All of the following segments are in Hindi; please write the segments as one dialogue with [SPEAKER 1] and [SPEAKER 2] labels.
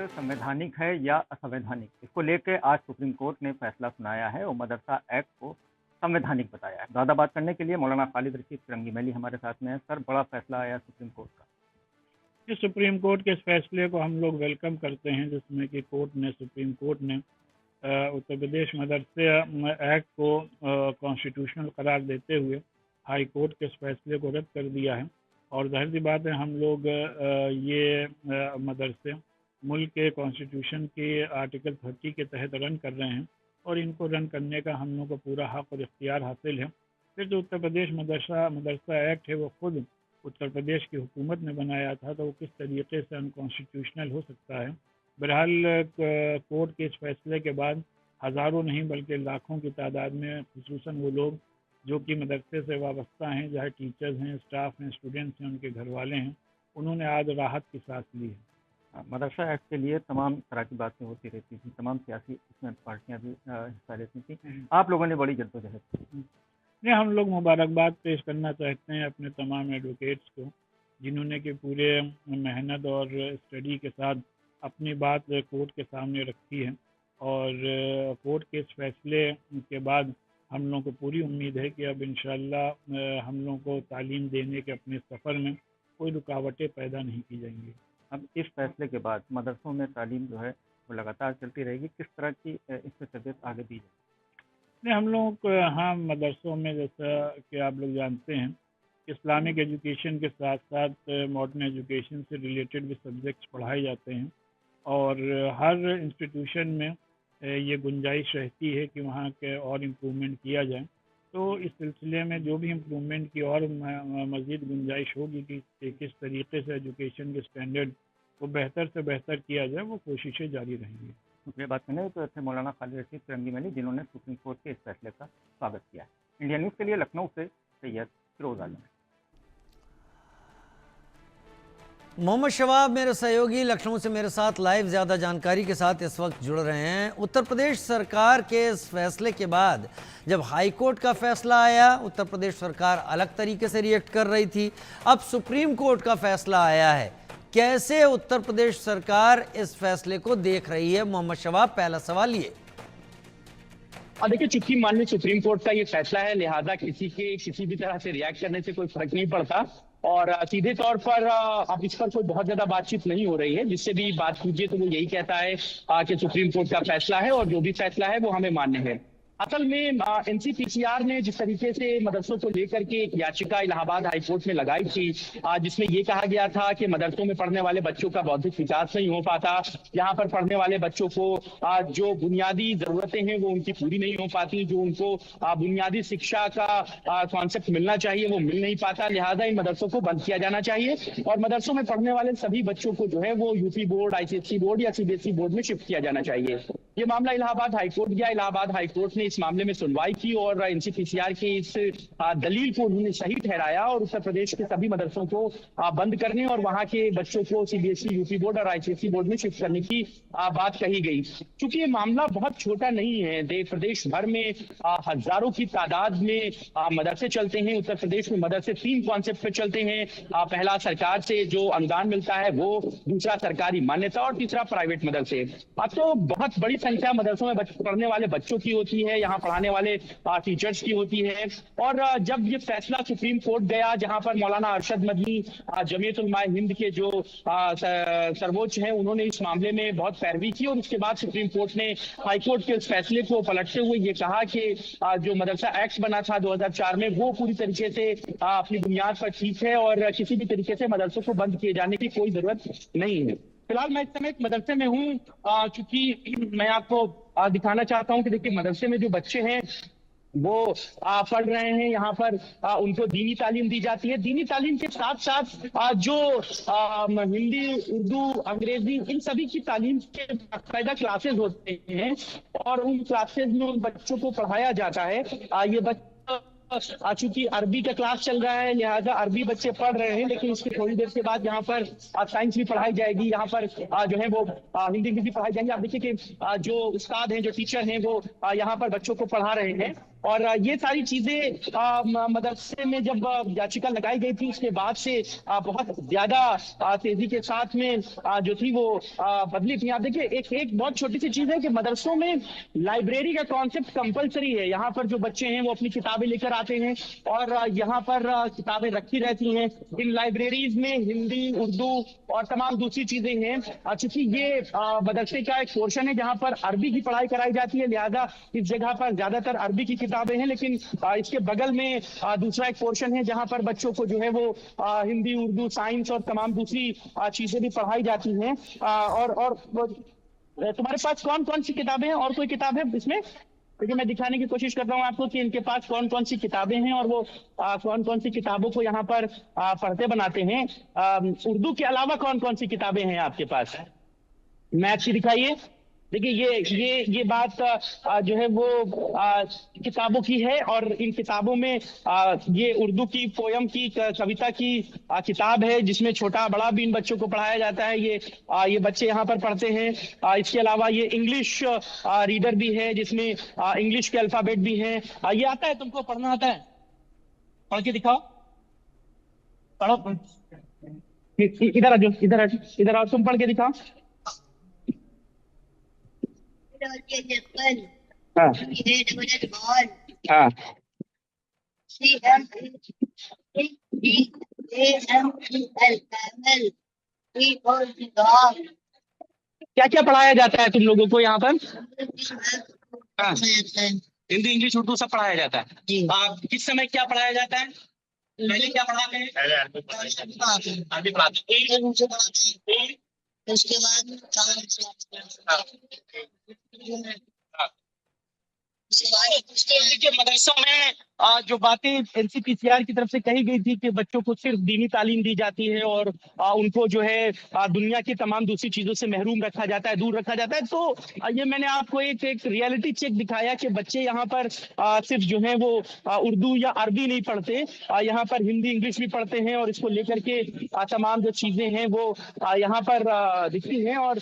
[SPEAKER 1] संवैधानिक है या असंवैधानिक, इसको लेके आज सुप्रीम कोर्ट ने फैसला सुनाया है और मदरसा एक्ट को संवैधानिक बताया है। ज़्यादा बात करने के लिए मौलाना खालिद रशीद फिरंगी मैली हमारे साथ में है। सर, बड़ा फैसला आया सुप्रीम कोर्ट का।
[SPEAKER 2] इस सुप्रीम कोर्ट के इस फैसले को हम लोग वेलकम करते हैं, जिसमें कि सुप्रीम कोर्ट ने उत्तर प्रदेश मदरसे एक्ट को कॉन्स्टिट्यूशनल करार देते हुए हाई कोर्ट के इस फैसले को रद्द कर दिया है। और जाहिर सी बात है, हम लोग ये मदरसे मुल्क के कॉन्स्टिट्यूशन के आर्टिकल 30 के तहत रन कर रहे हैं और इनको रन करने का हम लोग को पूरा हक और इख्तियार हासिल है। फिर जो उत्तर प्रदेश मदरसा एक्ट है वो खुद उत्तर प्रदेश की हुकूमत ने बनाया था, तो वो किस तरीके से अनकॉन्स्टिट्यूशनल हो सकता है। बहरहाल कोर्ट के इस फैसले के बाद हज़ारों नहीं बल्कि लाखों की तादाद में खुसूसन वो लोग जो कि मदरसे से वाबस्ता हैं, चाहे टीचर्स हैं, स्टाफ हैं, स्टूडेंट्स हैं, उनके घर वाले हैं, उन्होंने आज राहत की सांस ली है।
[SPEAKER 1] मदरसा एक्ट के लिए तमाम तरह की बातें होती रहती थी, तमाम सियासी इसमें पार्टियां भी हिस्सा लेती थी। आप लोगों ने बड़ी जद्दोजहद की।
[SPEAKER 2] नहीं, हम लोग मुबारकबाद पेश करना चाहते हैं अपने तमाम एडवोकेट्स को, जिन्होंने कि पूरे मेहनत और स्टडी के साथ अपनी बात कोर्ट के सामने रखी है। और कोर्ट के इस फैसले के बाद हम लोगों को पूरी उम्मीद है कि अब इंशाअल्लाह हम लोगों को तालीम देने के अपने सफ़र में कोई रुकावटें पैदा नहीं की जाएंगी।
[SPEAKER 1] अब इस फैसले के बाद मदरसों में तालीम जो है वो लगातार चलती रहेगी, किस तरह की इससे तरबियत आगे दी जाएगी?
[SPEAKER 2] नहीं, हम लोग हाँ, मदरसों में जैसा कि आप लोग जानते हैं, इस्लामिक एजुकेशन के साथ साथ मॉडर्न एजुकेशन से रिलेटेड भी सब्जेक्ट्स पढ़ाए जाते हैं। और हर इंस्टीट्यूशन में ये गुंजाइश रहती है कि वहाँ के और इम्प्रूवमेंट किया जाए। तो इस सिलसिले में जो भी इम्प्रूवमेंट की और मज़ीद गुंजाइश होगी कि किस तरीके से एजुकेशन के स्टैंडर्ड को बेहतर से बेहतर किया जाए, वो कोशिशें जारी रहेंगी।
[SPEAKER 1] शुक्रिया बात करने तो थे मौलाना खालिद रशीद फिरंगी मैली, जिन्होंने सुप्रीम कोर्ट के इस फैसले का स्वागत किया है। इंडिया न्यूज़ के लिए लखनऊ से सैयद फिरोज आलम।
[SPEAKER 3] मोहम्मद शवाब मेरे सहयोगी लखनऊ से मेरे साथ लाइव ज़्यादा जानकारी के साथ इस वक्त जुड़ रहे हैं। उत्तर प्रदेश सरकार के इस फैसले के बाद जब हाई कोर्ट का फैसला आया, उत्तर प्रदेश सरकार अलग तरीके से रिएक्ट कर रही थी। अब सुप्रीम कोर्ट का फैसला आया है, कैसे उत्तर प्रदेश सरकार इस फैसले को देख रही है? मोहम्मद शवाब, पहला सवाल ये।
[SPEAKER 4] देखिए, चूंकि माननीय सुप्रीम कोर्ट का ये फैसला है, लिहाजा किसी के किसी भी तरह से रिएक्ट करने से कोई फर्क नहीं पड़ता। और सीधे तौर पर अब इस पर कोई बहुत ज्यादा बातचीत नहीं हो रही है। जिससे भी बात कीजिए तो वो यही कहता है कि सुप्रीम कोर्ट का फैसला है और जो भी फैसला है वो हमें मान्य है। असल में एनसीपीसीआर ने जिस तरीके से मदरसों को लेकर के एक याचिका इलाहाबाद हाईकोर्ट में लगाई थी, जिसमें ये कहा गया था कि मदरसों में पढ़ने वाले बच्चों का बौद्धिक विकास नहीं हो पाता, यहाँ पर पढ़ने वाले बच्चों को जो बुनियादी जरूरतें हैं वो उनकी पूरी नहीं हो पाती, जो उनको बुनियादी शिक्षा का कॉन्सेप्ट मिलना चाहिए वो मिल नहीं पाता। लिहाजा इन मदरसों को बंद किया जाना चाहिए और मदरसों में पढ़ने वाले सभी बच्चों को जो है वो यूपी बोर्ड, आईसीएसई बोर्ड या सीबीएसई बोर्ड में शिफ्ट किया जाना चाहिए। ये मामला इलाहाबाद हाईकोर्ट गया। इलाहाबाद हाईकोर्ट ने इस मामले में सुनवाई की और एनसीपीसीआर की इस दलील को उन्होंने सही ठहराया और उत्तर प्रदेश के सभी मदरसों को बंद करने और वहां के बच्चों को सीबीएसई, यूपी बोर्ड और आईसीएसई बोर्ड में शिफ्ट करने की बात कही गई। क्योंकि ये मामला बहुत छोटा नहीं है, प्रदेश भर में हजारों की तादाद में मदरसे चलते हैं। उत्तर प्रदेश में मदरसे 3 कॉन्सेप्ट पे चलते हैं। पहला सरकार से जो अनुदान मिलता है वो, दूसरा सरकारी मान्यता और तीसरा प्राइवेट मदरसे। तो बहुत बड़ी संख्या मदरसों में पढ़ने वाले बच्चों की होती है, यहाँ पढ़ाने वाले टीचर्स की होती है। और जब ये फैसला सुप्रीम कोर्ट गया, जहां पर मौलाना अरशद मदनी जमीयत उलमा हिंद के जो सर्वोच्च हैं, उन्होंने इस मामले में बहुत पैरवी की और उसके बाद सुप्रीम कोर्ट ने हाई कोर्ट के इस फैसले को पलटते हुए ये कहा कि जो मदरसा एक्ट बना था 2004 में वो पूरी तरीके से अपनी बुनियाद पर ठीक है और किसी भी तरीके से मदरसों को बंद किए जाने की कोई जरूरत नहीं है। फिलहाल मैं इस समय एक मदरसे में हूँ, चूंकि मैं आपको दिखाना चाहता हूँ कि देखिए मदरसे में जो बच्चे हैं वो पढ़ रहे हैं। यहाँ पर उनको दीनी तालीम दी जाती है। दीनी तालीम के साथ साथ जो हिंदी, उर्दू, अंग्रेजी, इन सभी की तालीम के बाकायदा क्लासेस होते हैं और उन क्लासेस में उन बच्चों को पढ़ाया जाता है। ये बच्चे चूंकि अरबी का क्लास चल रहा है, लिहाजा अरबी बच्चे पढ़ रहे हैं, लेकिन इसके थोड़ी देर के बाद यहाँ पर साइंस भी पढ़ाई जाएगी। यहाँ पर जो है वो हिंदी भी पढ़ाई जाएंगी। आप देखिए कि जो उस्ताद हैं, जो टीचर हैं, वो यहाँ पर बच्चों को पढ़ा रहे हैं। और ये सारी चीजें मदरसे में जब याचिका लगाई गई थी उसके बाद से बहुत ज्यादा तेजी के साथ में जो थी वो बदली थी। आप देखिए एक एक बहुत छोटी सी चीज है कि मदरसों में लाइब्रेरी का कॉन्सेप्ट कंपलसरी है। यहाँ पर जो बच्चे हैं वो अपनी किताबें लेकर आते हैं और यहाँ पर किताबें रखी रहती हैं। इन लाइब्रेरीज में हिंदी, उर्दू और तमाम दूसरी चीजें हैं। चूंकि ये मदरसे का एक पोर्शन है जहाँ पर अरबी की पढ़ाई कराई जाती है, लिहाजा इस जगह पर ज्यादातर अरबी की किताबें हैं। लेकिन इसके बगल में दूसरा एक पोर्शन है जहाँ पर बच्चों को जो है वो हिंदी, उर्दू, साइंस और तमाम दूसरी चीजें भी पढ़ाई जाती हैं। और तुम्हारे पास कौन कौन सी किताबें हैं और कोई किताब है इसमें? क्योंकि मैं दिखाने की कोशिश कर रहा हूँ आपको कि इनके पास कौन कौन सी किताबें हैं और वो कौन कौन सी किताबों को यहाँ पर पढ़ते बनाते हैं। उर्दू के अलावा कौन कौन सी किताबें हैं आपके पास? मैथ की दिखाइए। देखिए ये बात जो है वो किताबों की है और इन किताबों में ये उर्दू की पोयम की कविता की किताब है जिसमें छोटा बड़ा भी इन बच्चों को पढ़ाया जाता है। ये बच्चे यहाँ पर पढ़ते हैं। इसके अलावा ये इंग्लिश रीडर भी है जिसमें इंग्लिश के अल्फाबेट भी हैं। ये आता है तुमको? पढ़ना आता है? पढ़ के दिखाओ, पढ़ो। इधर आ जाओ, इधर आओ, तुम पढ़ के दिखाओ। हाँ हाँ क्या क्या पढ़ाया जाता है तुम लोगों को यहाँ पर? हाँ, हिंदी, इंग्लिश, उर्दू सब पढ़ाया जाता है। किस समय क्या पढ़ाया जाता है? पहले क्या पढ़ाते हैं? अरबी पढ़ाते हैं। उसके बाद देखिए मदरसों में जो बातें एनसीपीसीआर की तरफ से कही गई थी कि बच्चों को सिर्फ दीनी तालीम दी जाती है और उनको जो है दुनिया की तमाम दूसरी चीजों से महरूम रखा जाता है, दूर रखा जाता है। तो ये मैंने आपको एक रियलिटी चेक दिखाया कि बच्चे यहाँ पर सिर्फ जो है वो उर्दू या अरबी नहीं पढ़ते, यहाँ पर हिंदी, इंग्लिश भी पढ़ते हैं और इसको लेकर के तमाम जो चीजें हैं वो यहाँ पर दिखती हैं। और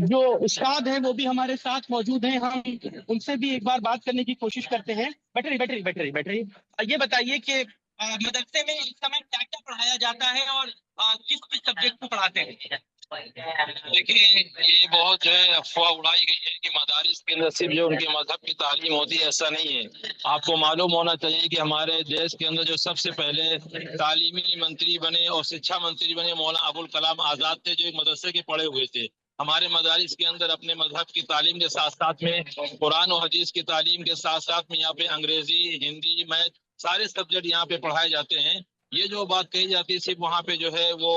[SPEAKER 4] जो उस्ताद हैं वो भी हमारे साथ मौजूद हैं, हम उनसे भी एक बार बात करने की कोशिश करते हैं। बैटरी ये बताइए कि मदरसे में इस समय क्या क्या पढ़ाया जाता है और किस किस सब्जेक्ट को पढ़ाते हैं?
[SPEAKER 5] देखिए ये बहुत जो है अफवाह उड़ाई गई है कि मदारिस के अंदर सिर्फ जो उनके मजहब की तालीम होती है, ऐसा नहीं है। आपको मालूम होना चाहिए कि हमारे देश के अंदर जो सबसे पहले तालीमी मंत्री बने और शिक्षा मंत्री बने मौलाना अबुल कलाम आजाद थे, जो एक मदरसे के पढ़े हुए थे। हमारे मदारिस के अंदर अपने मजहब की तालीम के साथ साथ में कुरान और हदीस की तालीम के साथ साथ में यहाँ पे अंग्रेजी, हिंदी, मैथ सारे सब्जेक्ट यहाँ पे पढ़ाए जाते हैं। ये जो बात कही जाती है सिर्फ वहाँ पे जो है वो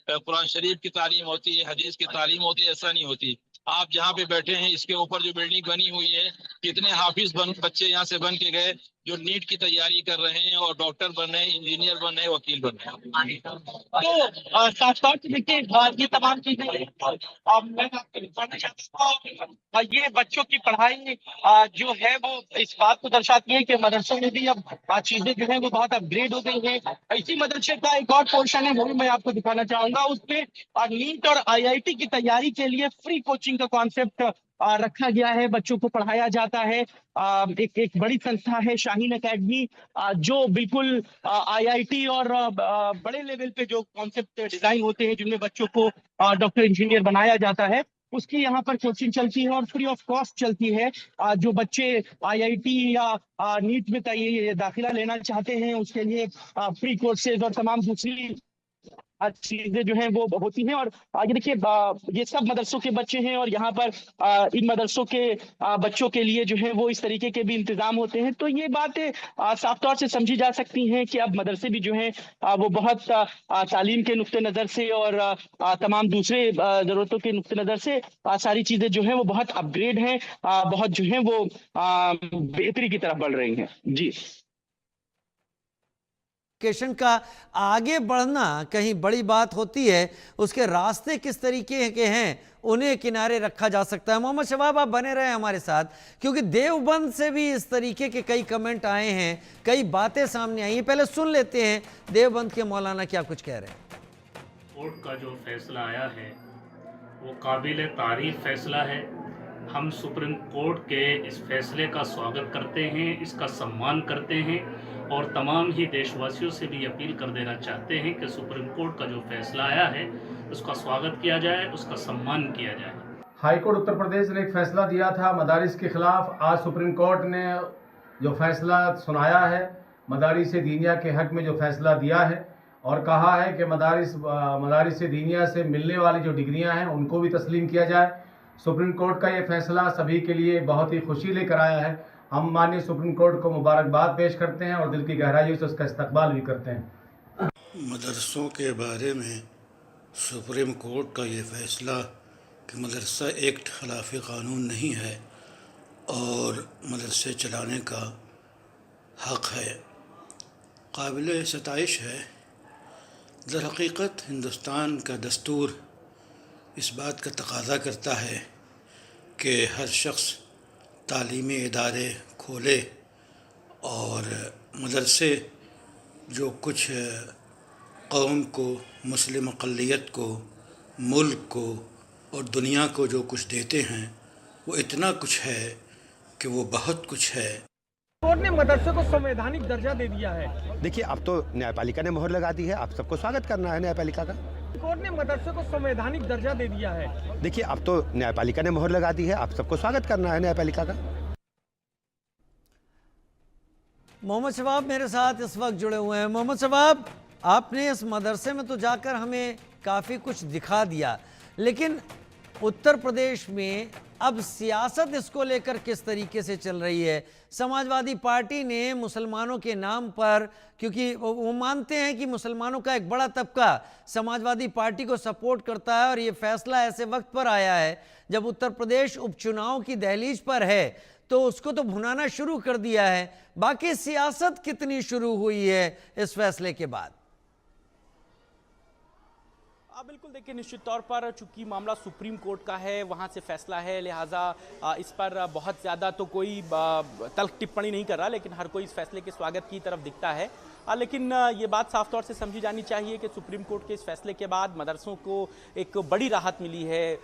[SPEAKER 5] कुरान शरीफ की तालीम होती है, हदीस की तालीम होती है, ऐसा नहीं होती। आप जहाँ पे बैठे हैं इसके ऊपर जो बिल्डिंग बनी हुई है, कितने हाफिज बच्चे यहाँ से बन के गए जो नीट की तैयारी कर रहे हैं और डॉक्टर बन रहे हैं, इंजीनियर बन रहे हैं, वकील बन रहे हैं।
[SPEAKER 4] तो साथ साथ देखिए ये तमाम चीजें मैं आपको बताना चाहता हूँ। ये बच्चों की पढ़ाई जो है वो इस बात को दर्शाती है कि मदरसों में भी अब चीजें जो है वो बहुत अपग्रेड हो गई हैं। इसी मदरसे का एक और पोर्शन है वो भी मैं आपको दिखाना चाहूंगा। उसमें नीट और आईआईटी की तैयारी के लिए फ्री कोचिंग का कॉन्सेप्ट रखा गया है, बच्चों को पढ़ाया जाता है। एक बड़ी संस्था है शाहीन एकेडमी, जो बिल्कुल आईआईटी और बड़े लेवल पे जो कॉन्सेप्ट डिजाइन होते हैं जिनमें बच्चों को डॉक्टर, इंजीनियर बनाया जाता है, उसकी यहाँ पर कोचिंग चलती है और फ्री ऑफ कॉस्ट चलती है। जो बच्चे आईआईटी या नीट में दाखिला लेना चाहते हैं उसके लिए फ्री कोर्सेज और तमाम दूसरी चीजें जो हैं वो होती हैं। और ये देखिए ये सब मदरसों के बच्चे हैं और यहाँ पर इन मदरसों के बच्चों के लिए जो है वो इस तरीके के भी इंतजाम होते हैं। तो ये बातें साफ तौर से समझी जा सकती हैं कि अब मदरसे भी जो हैं वो बहुत तालीम के नुक्ते नज़र से और तमाम दूसरे ज़रूरतों के नुक्ते नज़र से सारी चीज़ें जो हैं वो बहुत अपग्रेड हैं, बहुत जो हैं वो बेहतरी की तरफ बढ़ रही हैं। जी,
[SPEAKER 3] एजुकेशन का आगे बढ़ना कहीं बड़ी बात होती है, उसके रास्ते किस तरीके के हैं उन्हें किनारे रखा जा सकता है। मोहम्मद शबाब आप बने रहे हमारे साथ, क्योंकि देवबंद से भी इस तरीके के कई कमेंट आए हैं, कई बातें सामने आई हैं। पहले सुन लेते हैं देवबंद के मौलाना क्या कुछ कह रहे हैं।
[SPEAKER 6] कोर्ट का जो फैसला आया है वो काबिल तारीफ फैसला है हम सुप्रीम कोर्ट के इस फैसले का स्वागत करते हैं, इसका सम्मान करते हैं और तमाम ही देशवासियों से भी अपील कर देना चाहते हैं कि सुप्रीम कोर्ट का जो फैसला आया है उसका स्वागत किया जाए, उसका सम्मान किया जाए।
[SPEAKER 7] हाईकोर्ट उत्तर प्रदेश ने एक फैसला दिया था मदारिस के खिलाफ। आज सुप्रीम कोर्ट ने जो फैसला सुनाया है, मदारिस दीनिया के हक में जो फैसला दिया है और कहा है कि मदारिस दीनिया से मिलने वाली जो डिग्रियां हैं उनको भी तस्लीम किया जाए। सुप्रीम कोर्ट का ये फैसला सभी के लिए बहुत ही खुशी लेकर आया है। हम माननीय सुप्रीम कोर्ट को मुबारकबाद पेश करते हैं और दिल की गहराइयों से उसका इस्तकबाल भी करते हैं।
[SPEAKER 8] मदरसों के बारे में सुप्रीम कोर्ट का ये फैसला कि मदरसा एक्ट खिलाफ कानून नहीं है और मदरसे चलाने का हक़ है, काबिल सताइश है। दरहकीकत हिंदुस्तान का दस्तूर इस बात का तकाज़ा करता है कि हर शख्स तालीमी इदारे खोले और मदरसे जो कुछ कौम को, मुस्लिम अक़लियत को, मुल्क को और दुनिया को जो कुछ देते हैं वो इतना कुछ है कि वो बहुत कुछ है।
[SPEAKER 9] कोर्ट ने मदरसे को संवैधानिक दर्जा दे दिया है।
[SPEAKER 10] देखिए, अब तो न्यायपालिका ने मोहर लगा दी है, आप सबको स्वागत करना है न्यायपालिका का।
[SPEAKER 9] कोर्ट ने मदरसे को संवैधानिक दर्जा दे दिया है।
[SPEAKER 10] देखिए, अब तो न्यायपालिका ने मोहर लगा दी है, आप सबको स्वागत करना है न्यायपालिका का।
[SPEAKER 3] मोहम्मद शबाब मेरे साथ इस वक्त जुड़े हुए हैं। मोहम्मद शबाब, आपने इस मदरसे में तो जाकर हमें काफ़ी कुछ दिखा दिया, लेकिन उत्तर प्रदेश में अब सियासत इसको लेकर किस तरीके से चल रही है? समाजवादी पार्टी ने मुसलमानों के नाम पर, क्योंकि वो मानते हैं कि मुसलमानों का एक बड़ा तबका समाजवादी पार्टी को सपोर्ट करता है और ये फैसला ऐसे वक्त पर आया है जब उत्तर प्रदेश उपचुनाव की दहलीज पर है, तो उसको तो भुनाना शुरू कर दिया है। बाकी सियासत कितनी शुरू हुई है इस फैसले के बाद?
[SPEAKER 11] बिल्कुल, देखिए, निश्चित तौर पर चूंकि मामला सुप्रीम कोर्ट का है, वहां से फैसला है, लिहाजा इस पर बहुत ज़्यादा तो कोई तल्ख टिप्पणी नहीं कर रहा, लेकिन हर कोई इस फैसले के स्वागत की तरफ दिखता है। लेकिन ये बात साफ तौर से समझी जानी चाहिए कि सुप्रीम कोर्ट के इस फैसले के बाद मदरसों को एक बड़ी राहत मिली है।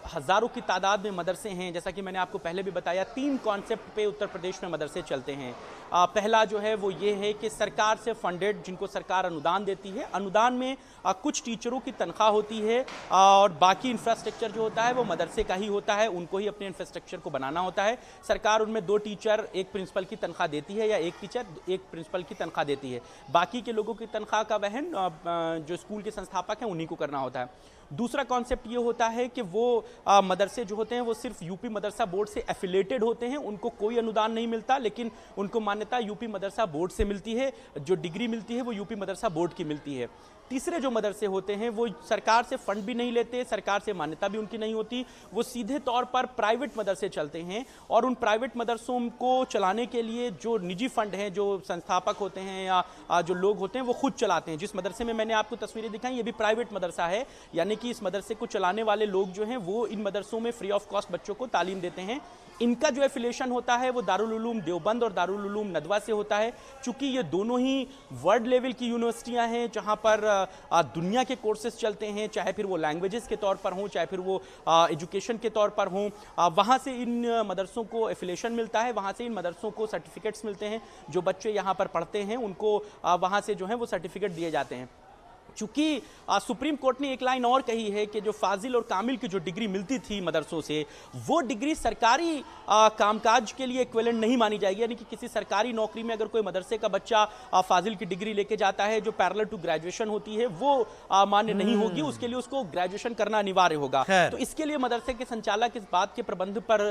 [SPEAKER 11] हज़ारों की तादाद में मदरसे हैं, जैसा कि मैंने आपको पहले भी बताया। 3 कॉन्सेप्ट पे उत्तर प्रदेश में मदरसे चलते हैं। पहला जो है वो ये है कि सरकार से फंडेड, जिनको सरकार अनुदान देती है, अनुदान में कुछ टीचरों की तनख्वाह होती है और बाकी इंफ्रास्ट्रक्चर जो होता है वो मदरसे का ही होता है, उनको ही अपने इंफ्रास्ट्रक्चर को बनाना होता है। सरकार उनमें 2 टीचर 1 प्रिंसिपल की तनख्वाह देती है या 1 टीचर 1 प्रिंसिपल की तनख्वाह देती है। बाकी के लोगों की तनख्वाह का वहन जो स्कूल के संस्थापक हैं उन्हीं को करना होता है। दूसरा कॉन्सेप्ट ये होता है कि वो मदरसे जो होते हैं वो सिर्फ यूपी मदरसा बोर्ड से एफिलेटेड होते हैं, उनको कोई अनुदान नहीं मिलता, लेकिन उनको मान्यता यूपी मदरसा बोर्ड से मिलती है। जो डिग्री मिलती है वो यूपी मदरसा बोर्ड की मिलती है। तीसरे जो मदरसे होते हैं वो सरकार से फंड भी नहीं लेते, सरकार से मान्यता भी उनकी नहीं होती, वो सीधे तौर पर प्राइवेट मदरसे चलते हैं और उन प्राइवेट मदरसों को चलाने के लिए जो निजी फंड हैं, जो संस्थापक होते हैं या जो लोग होते हैं वो खुद चलाते हैं। जिस मदरसे में मैंने आपको तस्वीरें दिखाई, ये भी प्राइवेट मदरसा है, यानी कि इस मदरसे को चलाने वाले लोग जो हैं वो इन मदरसों में फ्री ऑफ कॉस्ट बच्चों को तालीम देते हैं। इनका जो एफिलिएशन होता है वो दारुल उलूम देवबंद और दारुल उलूम नदवा से होता है। चूंकि ये दोनों ही वर्ल्ड लेवल की यूनिवर्सिटियां हैं जहां पर दुनिया के कोर्सेज चलते हैं, चाहे फिर वो लैंग्वेजेस के तौर पर हों, चाहे फिर वो एजुकेशन के तौर पर हों, वहाँ से इन मदरसों को एफिलिएशन मिलता है, वहाँ से इन मदरसों को सर्टिफिकेट्स मिलते हैं। जो बच्चे यहाँ पर पढ़ते हैं उनको वहाँ से जो है वो सर्टिफिकेट दिए जाते हैं। चूंकि सुप्रीम कोर्ट ने एक लाइन और कही है कि जो फाजिल और कामिल की जो डिग्री मिलती थी मदरसों से, वो डिग्री सरकारी कामकाज के लिए इक्विवेलेंट नहीं मानी जाएगी। यानी कि किसी सरकारी नौकरी में अगर कोई मदरसे का बच्चा फाजिल की डिग्री लेके जाता है जो पैरेलल टू ग्रेजुएशन होती है, वो मान्य नहीं होगी, उसके लिए उसको ग्रेजुएशन करना अनिवार्य होगा। तो इसके लिए मदरसे के संचालक इस बात के प्रबंध पर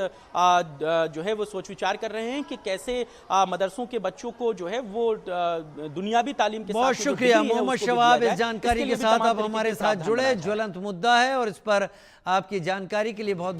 [SPEAKER 11] जो है वो सोच विचार कर रहे हैं कि कैसे मदरसों के बच्चों को जो है वो दुनियावी तालीम के साथ।
[SPEAKER 3] बहुत शुक्रिया मोहम्मद शबाब, इस जानकारी के साथ आप हमारे साथ जुड़े। ज्वलंत मुद्दा है और इस पर आपकी जानकारी के लिए बहुत बहुत